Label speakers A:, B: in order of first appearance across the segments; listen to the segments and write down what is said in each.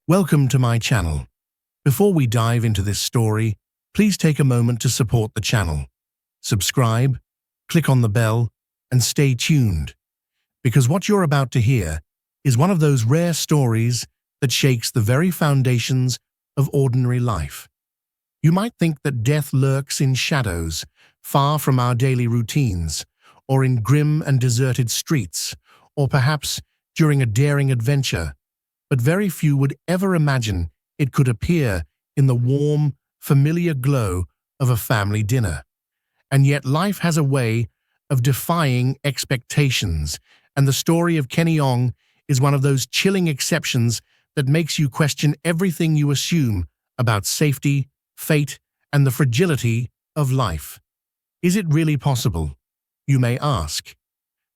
A: Welcome to my channel. Before we dive into this story, please take a moment to support the channel. Subscribe, click on the bell, and stay tuned, because what you're about to hear is one of those rare stories that shakes the very foundations of ordinary life. You might think that death lurks in shadows, far from our daily routines, or in grim and deserted streets, or perhaps during a daring adventure, but very few would ever imagine it could appear in the warm, familiar glow of a family dinner. And yet life has a way of defying expectations, and the story of Canny Ong is one of those chilling exceptions that makes you question everything you assume about safety, fate, and the fragility of life. Is it really possible? You may ask.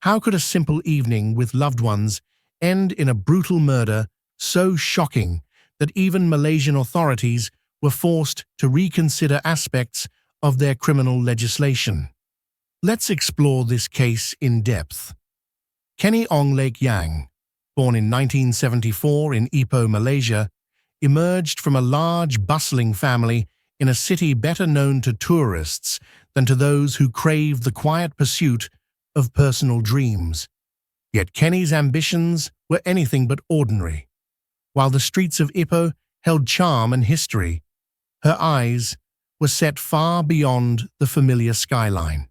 A: How could a simple evening with loved ones end in a brutal murder so shocking that even Malaysian authorities were forced to reconsider aspects of their criminal legislation? Let's explore this case in depth. Canny Ong Lek Yang, born in 1974 in Ipoh, Malaysia, emerged from a large, bustling family in a city better known to tourists than to those who crave the quiet pursuit of personal dreams. Yet Canny's ambitions were anything but ordinary. While the streets of Ipoh held charm and history, her eyes were set far beyond the familiar skyline.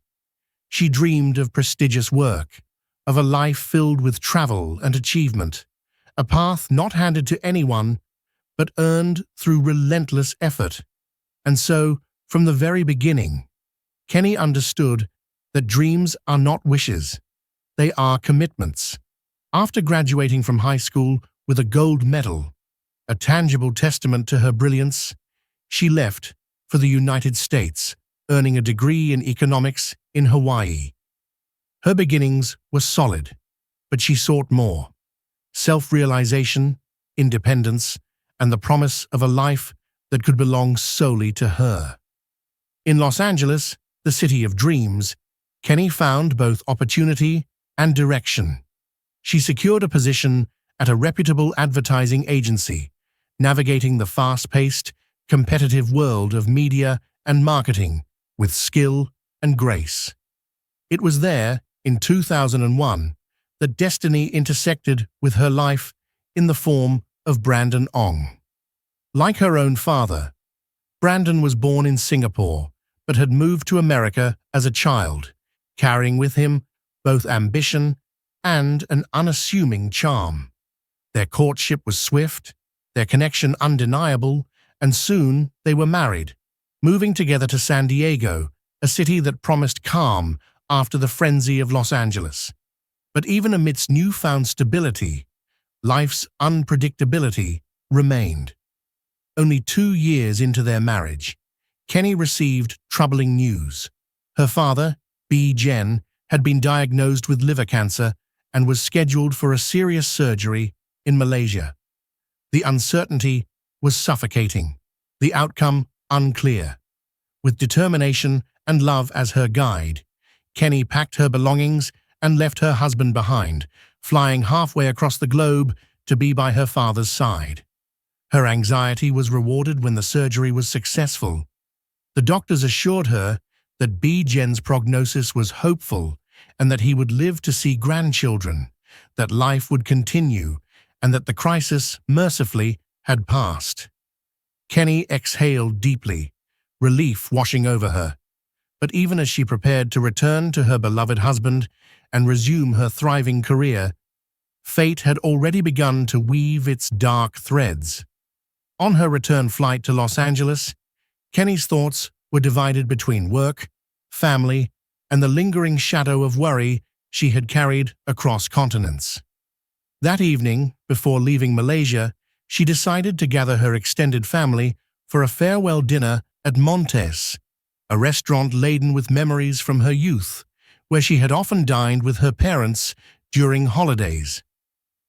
A: She dreamed of prestigious work, of a life filled with travel and achievement, a path not handed to anyone, but earned through relentless effort. And so, from the very beginning, Canny understood that dreams are not wishes, they are commitments. After graduating from high school with a gold medal, a tangible testament to her brilliance, she left for the United States, earning a degree in economics in Hawaii. Her beginnings were solid, but she sought more: self-realization, independence, and the promise of a life that could belong solely to her. In Los Angeles, the city of dreams, Canny found both opportunity and direction. She secured a position at a reputable advertising agency, navigating the fast-paced, competitive world of media and marketing with skill and grace. It was there, in 2001, that destiny intersected with her life in the form of Brandon Ong. Like her own father, Brandon was born in Singapore but had moved to America as a child, carrying with him both ambition and an unassuming charm. Their courtship was swift, their connection undeniable, and soon they were married, moving together to San Diego, a city that promised calm after the frenzy of Los Angeles. But even amidst newfound stability, life's unpredictability remained. Only 2 years into their marriage, Canny received troubling news. Her father, B. Jen, had been diagnosed with liver cancer and was scheduled for a serious surgery in Malaysia. The uncertainty was suffocating, the outcome unclear. With determination and love as her guide, Canny packed her belongings and left her husband behind, flying halfway across the globe to be by her father's side. Her anxiety was rewarded when the surgery was successful. The doctors assured her that B. Jen's prognosis was hopeful and that he would live to see grandchildren, that life would continue, and that the crisis, mercifully, had passed. Canny exhaled deeply, relief washing over her. But even as she prepared to return to her beloved husband and resume her thriving career, fate had already begun to weave its dark threads. On her return flight to Los Angeles, Canny's thoughts were divided between work, family, and the lingering shadow of worry she had carried across continents. That evening, before leaving Malaysia, she decided to gather her extended family for a farewell dinner at Montes, a restaurant laden with memories from her youth, where she had often dined with her parents during holidays.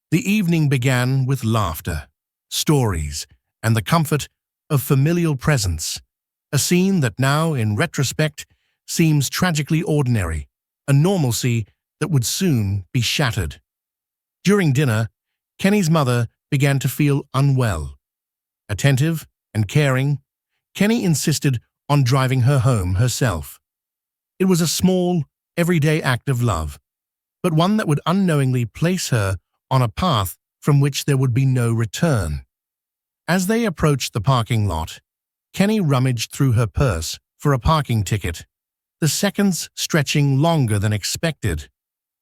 A: The evening began with laughter, stories, and the comfort of familial presence, a scene that now, in retrospect, seems tragically ordinary, a normalcy that would soon be shattered. During dinner, Canny's mother began to feel unwell, Attentive and caring, Kenny insisted on driving her home herself. It was a small, everyday act of love, but one that would unknowingly place her on a path from which there would be no return. As they approached the parking lot, Kenny rummaged through her purse for a parking ticket, the seconds stretching longer than expected.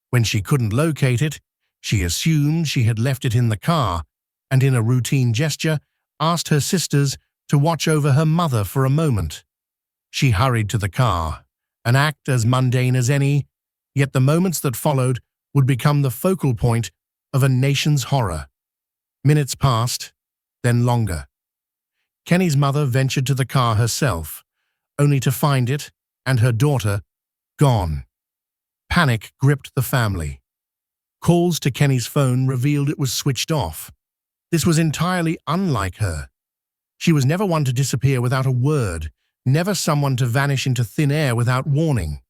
A: When she couldn't locate it, she assumed she had left it in the car and, in a routine gesture, asked her sisters to watch over her mother for a moment. She hurried to the car, an act as mundane as any, yet the moments that followed would become the focal point of a nation's horror. Minutes passed, then longer. Kenny's mother ventured to the car herself, only to find it and her daughter gone. Panic gripped the family. Calls to Kenny's phone revealed it was switched off. This was entirely unlike her. She was never one to disappear without a word, never someone to vanish into thin air without warning.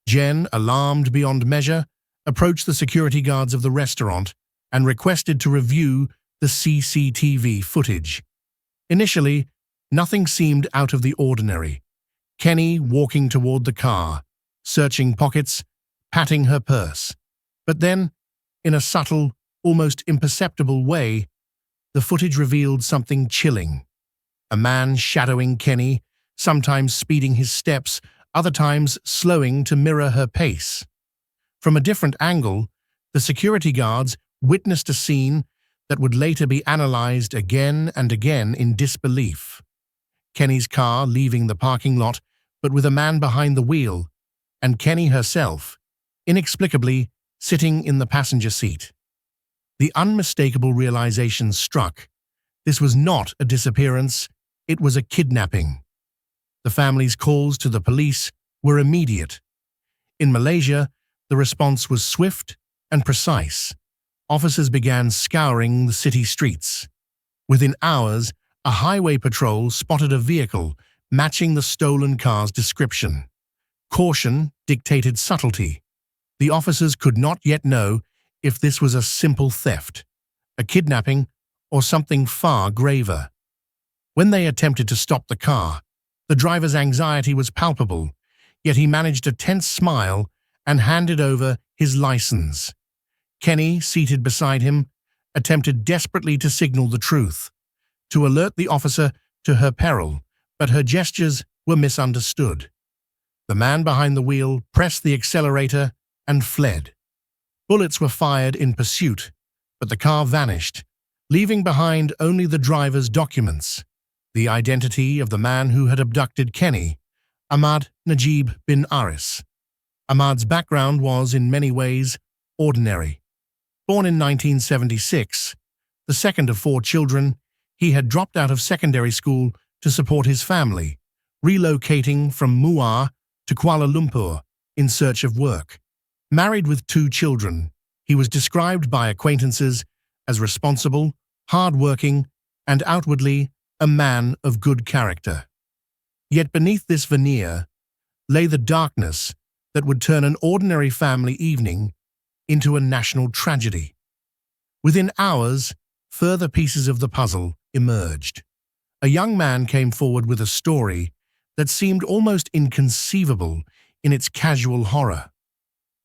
A: Jen, alarmed beyond measure, approached the security guards of the restaurant and requested to review the CCTV footage. Initially, nothing seemed out of the ordinary. Kenny walking toward the car, searching pockets, patting her purse. But then, in a subtle, almost imperceptible way, the footage revealed something chilling. A man shadowing Kenny, sometimes speeding his steps, other times slowing to mirror her pace. From a different angle, the security guards witnessed a scene that would later be analyzed again and again in disbelief. Kenny's car leaving the parking lot, but with a man behind the wheel, and Kenny herself, inexplicably, sitting in the passenger seat. The unmistakable realization struck. This was not a disappearance, it was a kidnapping. The family's calls to the police were immediate. In Malaysia, the response was swift and precise. Officers began scouring the city streets. Within hours, a highway patrol spotted a vehicle matching the stolen car's description. Caution dictated subtlety. The officers could not yet know if this was a simple theft, a kidnapping, or something far graver. When they attempted to stop the car, the driver's anxiety was palpable, yet he managed a tense smile and handed over his license. Kenny, seated beside him, attempted desperately to signal the truth, to alert the officer to her peril, but her gestures were misunderstood. The man behind the wheel pressed the accelerator and fled. Bullets were fired in pursuit, but the car vanished, leaving behind only the driver's documents, the identity of the man who had abducted Kenny, Ahmad Najib bin Aris. Ahmad's background was, in many ways, ordinary. Born in 1976, the second of 4 children, he had dropped out of secondary school to support his family, relocating from Muar to Kuala Lumpur in search of work. Married with 2 children, he was described by acquaintances as responsible, hard-working, and outwardly a man of good character. Yet beneath this veneer lay the darkness that would turn an ordinary family evening into a national tragedy. Within hours, further pieces of the puzzle emerged. A young man came forward with a story that seemed almost inconceivable in its casual horror.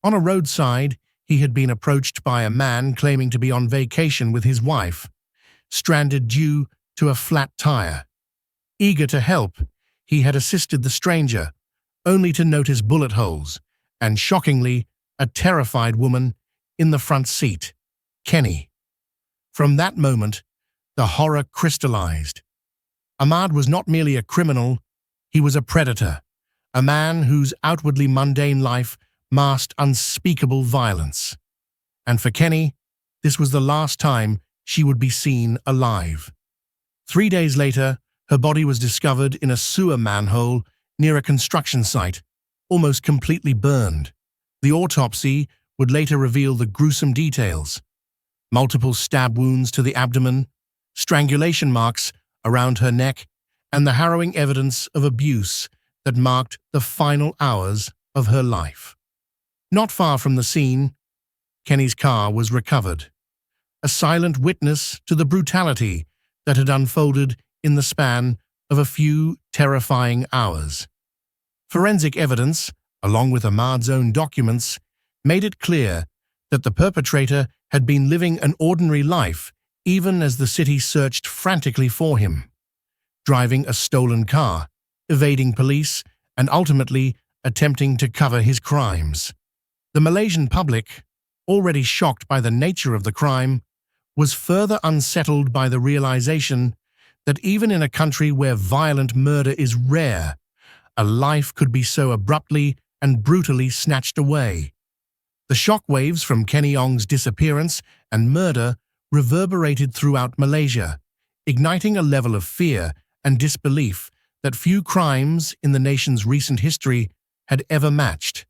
A: On a roadside, he had been approached by a man claiming to be on vacation with his wife, stranded due to a flat tire. Eager to help, he had assisted the stranger, only to notice bullet holes and, shockingly, a terrified woman in the front seat, Kenny. From that moment, the horror crystallized. Ahmad was not merely a criminal, he was a predator, a man whose outwardly mundane life masked unspeakable violence. And for Kenny, this was the last time she would be seen alive. 3 days later, her body was discovered in a sewer manhole near a construction site, almost completely burned. The autopsy would later reveal the gruesome details: multiple stab wounds to the abdomen, strangulation marks around her neck, and the harrowing evidence of abuse that marked the final hours of her life. Not far from the scene, Kenny's car was recovered, a silent witness to the brutality that had unfolded in the span of a few terrifying hours. Forensic evidence, along with Ahmad's own documents, made it clear that the perpetrator had been living an ordinary life even as the city searched frantically for him, driving a stolen car, evading police, and ultimately attempting to cover his crimes. The Malaysian public, already shocked by the nature of the crime, was further unsettled by the realization that even in a country where violent murder is rare, a life could be so abruptly and brutally snatched away. The shockwaves from Canny Ong's disappearance and murder reverberated throughout Malaysia, igniting a level of fear and disbelief that few crimes in the nation's recent history had ever matched.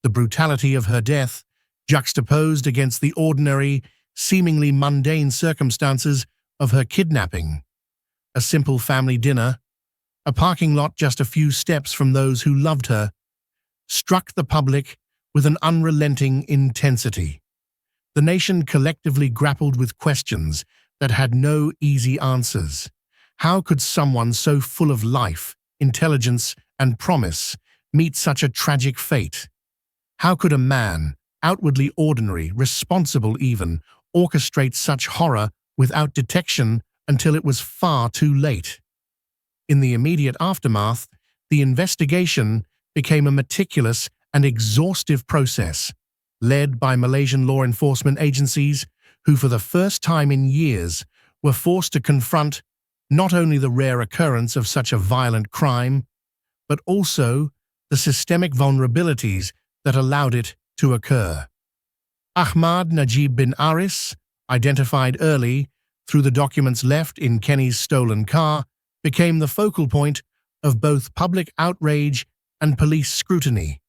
A: The brutality of her death, juxtaposed against the ordinary, seemingly mundane circumstances of her kidnapping. A simple family dinner, a parking lot just a few steps from those who loved her, struck the public with an unrelenting intensity. The nation collectively grappled with questions that had no easy answers. How could someone so full of life, intelligence, and promise meet such a tragic fate? How could a man, outwardly ordinary, responsible even, orchestrate such horror without detection until it was far too late? In the immediate aftermath, the investigation became a meticulous and exhaustive process, led by Malaysian law enforcement agencies who for the first time in years were forced to confront not only the rare occurrence of such a violent crime, but also the systemic vulnerabilities that allowed it to occur. Ahmad Najib bin Aris, identified early through the documents left in Kenny's stolen car, became the focal point of both public outrage and police scrutiny,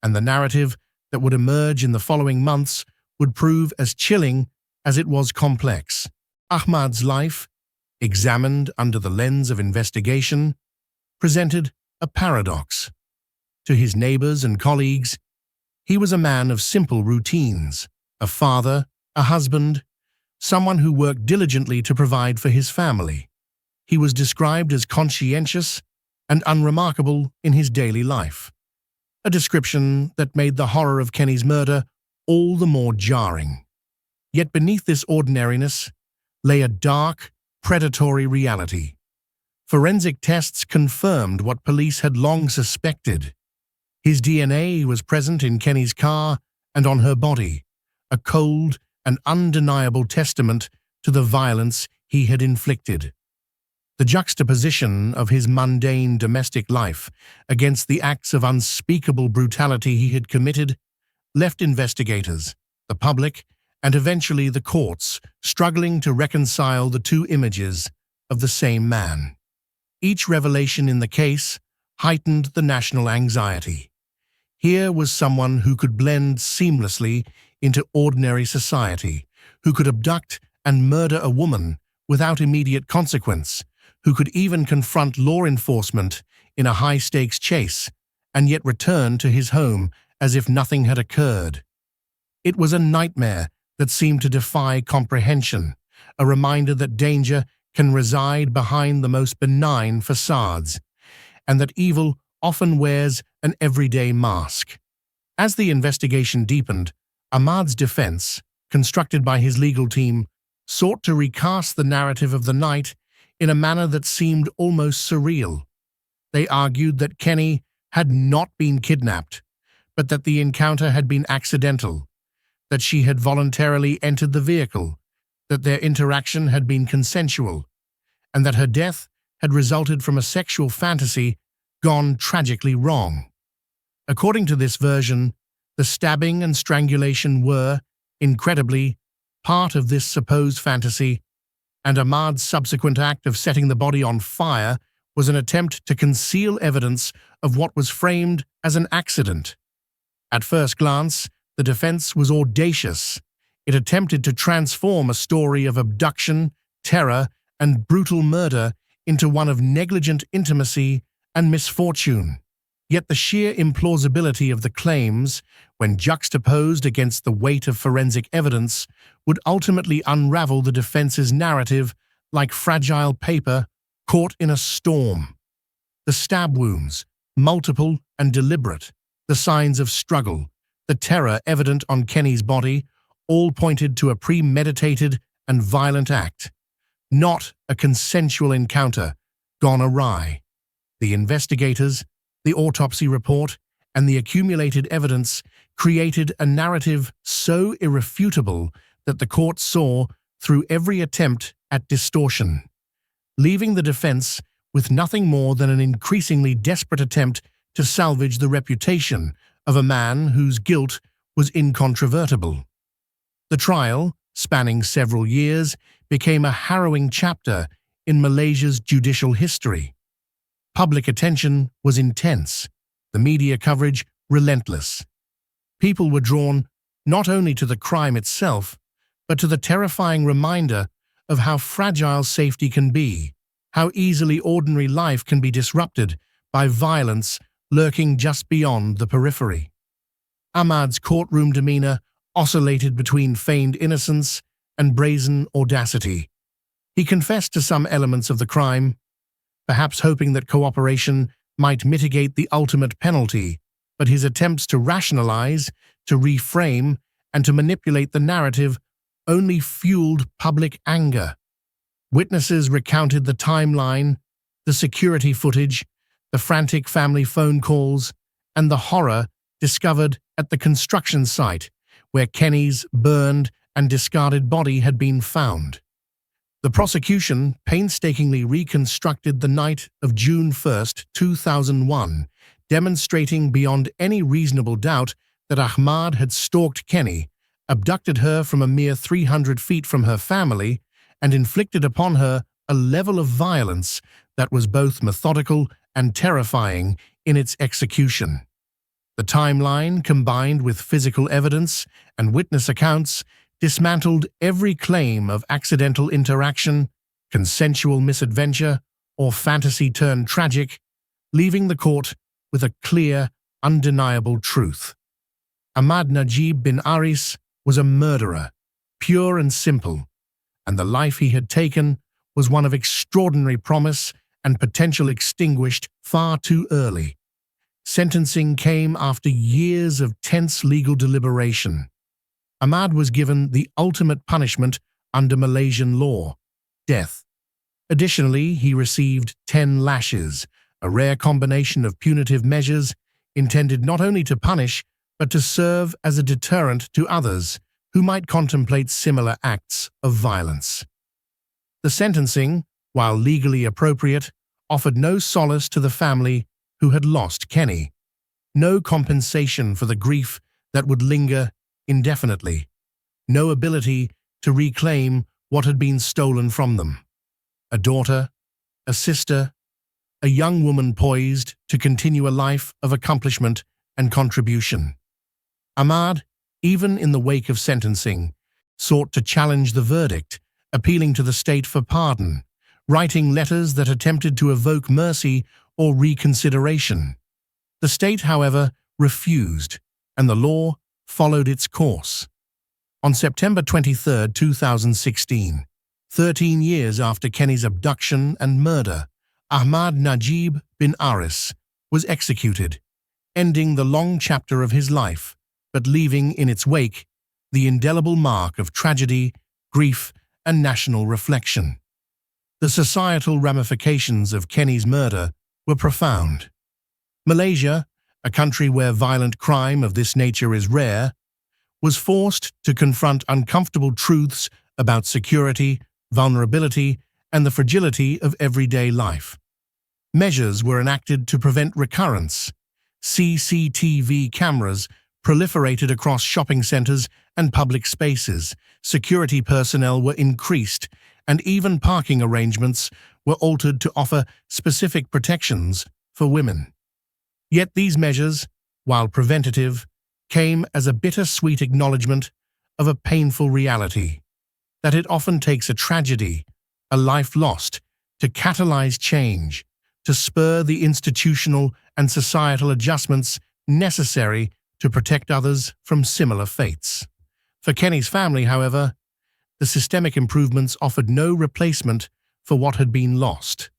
A: and the narrative that would emerge in the following months would prove as chilling as it was complex. Ahmad's life, examined under the lens of investigation, presented a paradox. To his neighbors and colleagues, he was a man of simple routines, a father, a husband, someone who worked diligently to provide for his family. He was described as conscientious and unremarkable in his daily life, a description that made the horror of Kenny's murder all the more jarring. Yet beneath this ordinariness lay a dark, predatory reality. Forensic tests confirmed what police had long suspected. His DNA was present in Kenny's car and on her body, a cold and undeniable testament to the violence he had inflicted. The juxtaposition of his mundane domestic life against the acts of unspeakable brutality he had committed left investigators, the public, and eventually the courts struggling to reconcile the two images of the same man. Each revelation in the case heightened the national anxiety. Here was someone who could blend seamlessly into ordinary society, who could abduct and murder a woman without immediate consequence, who could even confront law enforcement in a high-stakes chase and yet return to his home as if nothing had occurred. It was a nightmare that seemed to defy comprehension, a reminder that danger can reside behind the most benign facades, and that evil often wears an everyday mask. As the investigation deepened, Ahmad's defense, constructed by his legal team, sought to recast the narrative of the night in a manner that seemed almost surreal. They argued that Kenny had not been kidnapped, but that the encounter had been accidental, that she had voluntarily entered the vehicle, that their interaction had been consensual, and that her death had resulted from a sexual fantasy gone tragically wrong. According to this version, the stabbing and strangulation were, incredibly, part of this supposed fantasy, and Ahmad's subsequent act of setting the body on fire was an attempt to conceal evidence of what was framed as an accident. At first glance, the defense was audacious. It attempted to transform a story of abduction, terror, and brutal murder into one of negligent intimacy and misfortune. Yet the sheer implausibility of the claims, when juxtaposed against the weight of forensic evidence, would ultimately unravel the defense's narrative like fragile paper caught in a storm. The stab wounds, multiple and deliberate, the signs of struggle, the terror evident on Kenny's body, all pointed to a premeditated and violent act, not a consensual encounter gone awry. The investigators, the autopsy report, and the accumulated evidence created a narrative so irrefutable that the court saw through every attempt at distortion, leaving the defense with nothing more than an increasingly desperate attempt to salvage the reputation of a man whose guilt was incontrovertible. The trial, spanning several years, became a harrowing chapter in Malaysia's judicial history. Public attention was intense, the media coverage relentless. People were drawn not only to the crime itself, but to the terrifying reminder of how fragile safety can be, how easily ordinary life can be disrupted by violence lurking just beyond the periphery. Ahmad's courtroom demeanor oscillated between feigned innocence and brazen audacity. He confessed to some elements of the crime, perhaps hoping that cooperation might mitigate the ultimate penalty, but his attempts to rationalize, to reframe, and to manipulate the narrative only fueled public anger. Witnesses recounted the timeline, the security footage, the frantic family phone calls, and the horror discovered at the construction site where Kenny's burned and discarded body had been found. The prosecution painstakingly reconstructed the night of June 1, 2001, demonstrating beyond any reasonable doubt that Ahmad had stalked Kenny, abducted her from a mere 300 feet from her family, and inflicted upon her a level of violence that was both methodical and terrifying in its execution. The timeline, combined with physical evidence and witness accounts, dismantled every claim of accidental interaction, consensual misadventure, or fantasy turned tragic, leaving the court with a clear, undeniable truth. Ahmad Najib bin Aris was a murderer, pure and simple, and the life he had taken was one of extraordinary promise and potential extinguished far too early. Sentencing came after years of tense legal deliberation. Ahmad was given the ultimate punishment under Malaysian law, death. Additionally, he received 10 lashes, a rare combination of punitive measures intended not only to punish, but to serve as a deterrent to others who might contemplate similar acts of violence. The sentencing, while legally appropriate, offered no solace to the family who had lost Kenny, no compensation for the grief that would linger indefinitely, no ability to reclaim what had been stolen from them. A daughter, a sister, a young woman poised to continue a life of accomplishment and contribution. Ahmad, even in the wake of sentencing, sought to challenge the verdict, appealing to the state for pardon, writing letters that attempted to evoke mercy or reconsideration. The state, however, refused, and the law followed its course. On September 23, 2016, 13 years after Kenny's abduction and murder, Ahmad Najib bin Aris was executed, ending the long chapter of his life, but leaving in its wake the indelible mark of tragedy, grief, and national reflection. The societal ramifications of Kenny's murder were profound. Malaysia, a country where violent crime of this nature is rare, was forced to confront uncomfortable truths about security, vulnerability, and the fragility of everyday life. Measures were enacted to prevent recurrence. CCTV cameras proliferated across shopping centers and public spaces, security personnel were increased, and even parking arrangements were altered to offer specific protections for women. Yet these measures, while preventative, came as a bittersweet acknowledgement of a painful reality, that it often takes a tragedy, a life lost, to catalyze change, to spur the institutional and societal adjustments necessary to protect others from similar fates. For Kenny's family, however, the systemic improvements offered no replacement for what had been lost.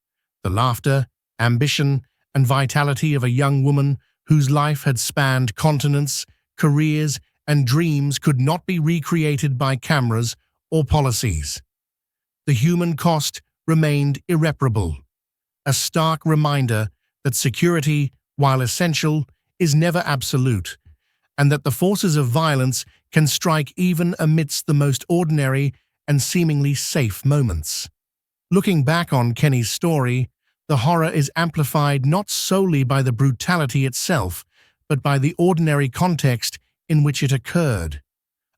A: The laughter, ambition, and vitality of a young woman whose life had spanned continents, careers, and dreams could not be recreated by cameras or policies. The human cost remained irreparable, a stark reminder that security, while essential, is never absolute, and that the forces of violence can strike even amidst the most ordinary and seemingly safe moments. Looking back on Kenny's story, the horror is amplified not solely by the brutality itself, but by the ordinary context in which it occurred.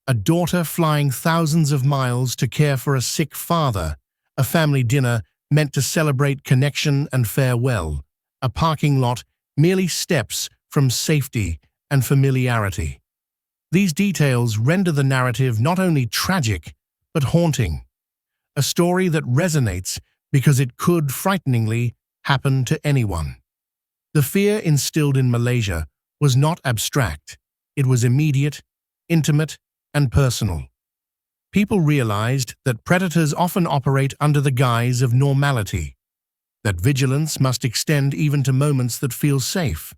A: A daughter flying thousands of miles to care for a sick father, a family dinner meant to celebrate connection and farewell, a parking lot merely steps from safety and familiarity. These details render the narrative not only tragic, but haunting. A story that resonates because it could, frighteningly, happen to anyone. The fear instilled in Malaysia was not abstract. It was immediate, intimate, and personal. People realized that predators often operate under the guise of normality, that vigilance must extend even to moments that feel safe,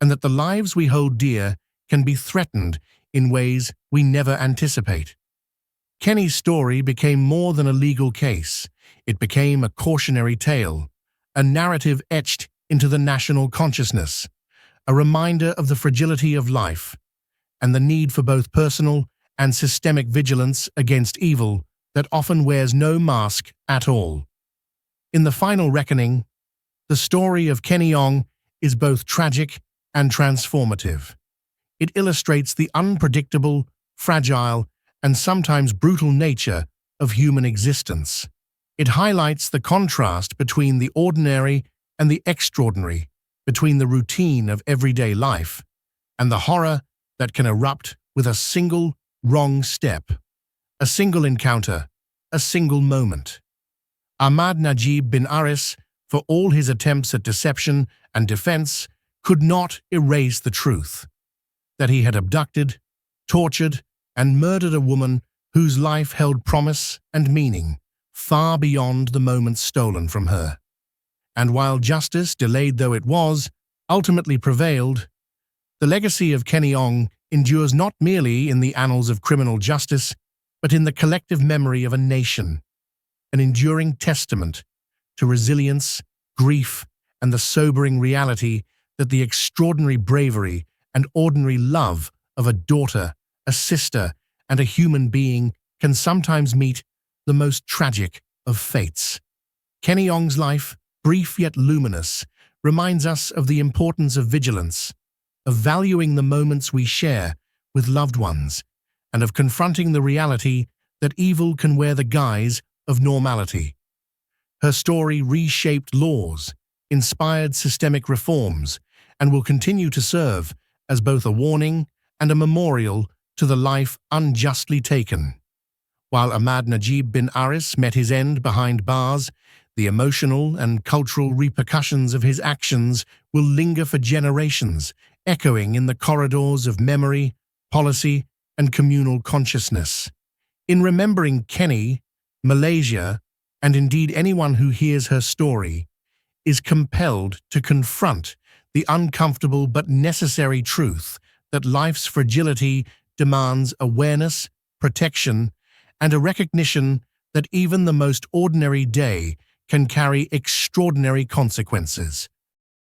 A: and that the lives we hold dear can be threatened in ways we never anticipate. Kenny's story became more than a legal case. It became a cautionary tale, a narrative etched into the national consciousness, a reminder of the fragility of life and the need for both personal and systemic vigilance against evil that often wears no mask at all. In the final reckoning, the story of Canny Ong is both tragic and transformative. It illustrates the unpredictable, fragile, and sometimes brutal nature of human existence. It highlights the contrast between the ordinary and the extraordinary, between the routine of everyday life and the horror that can erupt with a single wrong step, a single encounter, a single moment. Ahmad Najib bin Aris, for all his attempts at deception and defense, could not erase the truth that he had abducted, tortured, and murdered a woman whose life held promise and meaning far beyond the moments stolen from her. And while justice, delayed though it was, ultimately prevailed, the legacy of Canny Ong endures not merely in the annals of criminal justice, but in the collective memory of a nation, an enduring testament to resilience, grief, and the sobering reality that the extraordinary bravery and ordinary love of a daughter, a sister, and a human being can sometimes meet the most tragic of fates. Canny Ong's life, brief yet luminous, reminds us of the importance of vigilance, of valuing the moments we share with loved ones, and of confronting the reality that evil can wear the guise of normality. Her story reshaped laws, inspired systemic reforms, and will continue to serve as both a warning and a memorial to the life unjustly taken. While Ahmad Najib bin Aris met his end behind bars, the emotional and cultural repercussions of his actions will linger for generations, echoing in the corridors of memory, policy, and communal consciousness. In remembering Kenny, Malaysia, and indeed anyone who hears her story, is compelled to confront the uncomfortable but necessary truth that life's fragility demands awareness, protection, and a recognition that even the most ordinary day can carry extraordinary consequences.